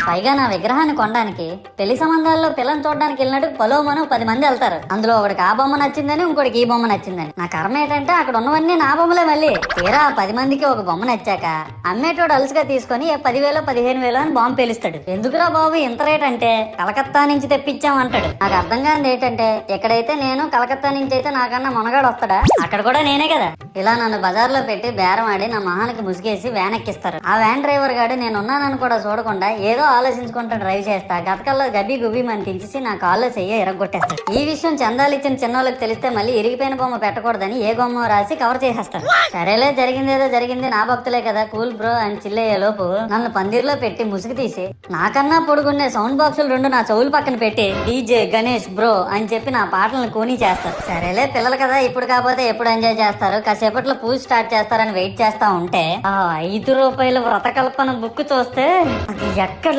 పైగా నా విగ్రహాన్ని కొనడానికి పెళ్లి సంబంధాల్లో పిల్లని చూడడానికి వెళ్ళినట్టు పలోమను 10 మంది వెళ్తారు. అందులో ఒకడికి ఆ బొమ్మ నచ్చిందని, ఇంకోటికి ఈ బొమ్మ నచ్చిందని. నా కర్మ ఏంటంటే అక్కడ ఉన్నవన్నీ నా బొమ్మలే. మళ్ళీ తీరా 10 మందికి ఒక బొమ్మ నచ్చాక అమ్మేటోడు అలుసుగా తీసుకొని 10,000 15,000 అని బాంబు పేలుస్తాడు. ఎందుకురా బాబు ఇంత రేట్ అంటే కలకత్తా నుంచి తెప్పించామంటాడు. నాకు అర్థం కానిది ఏంటంటే ఎక్కడైతే నేను కలకత్తా నుంచి అయితే నాకన్నా మొనగాడు వస్తాడా, అక్కడ కూడా నేనే కదా. ఇలా నన్ను బజార్లో పెట్టి బేరం ఆడి నా మొహానికి ముసుగేసి వ్యాన్ ఎక్కిస్తారు. ఆ వ్యాన్ డ్రైవర్ గాడు నేను ఉన్నానని కూడా చూడకుండా ఏదో ఆలోచించుకుంటూ డ్రైవ్ చేస్తా గతకల్లో గబ్బి గుబ్బి అని తించేసి నా కాల్లో చెయ్యి ఇరగొట్టేస్తాడు. ఈ విషయం చందాలు ఇచ్చిన చిన్నోళ్ళకి తెలిస్తే మళ్ళీ ఇరిగిపోయిన బొమ్మ పెట్టకూడదని ఏ బొమ్మ రాసి కవర్ చేసేస్తారు. సరేలే జరిగిందేదో జరిగింది, నా భక్తులే కదా కూల్ బ్రో అని చిల్లయ్యే లోపు నన్ను పందిర్లో పెట్టి ముసుగు తీసి నాకన్నా పొడుగున్నే సౌండ్ బాక్సులు 2 నా చెవులు పక్కన పెట్టి డీజే గణేష్ బ్రో అని చెప్పి నా పాటలను కూనీ చేస్తారు. సరేలే పిల్లలు కదా ఇప్పుడు కాకపోతే ఎప్పుడు ఎంజాయ్ చేస్తారు, కాసేపట్లో పూజ స్టార్ట్ చేస్తారని వెయిట్ చేస్తా ఉంటే ఆ 5 రూపాయల వ్రతకల్పన బుక్ చూస్తే అది ఎక్కడ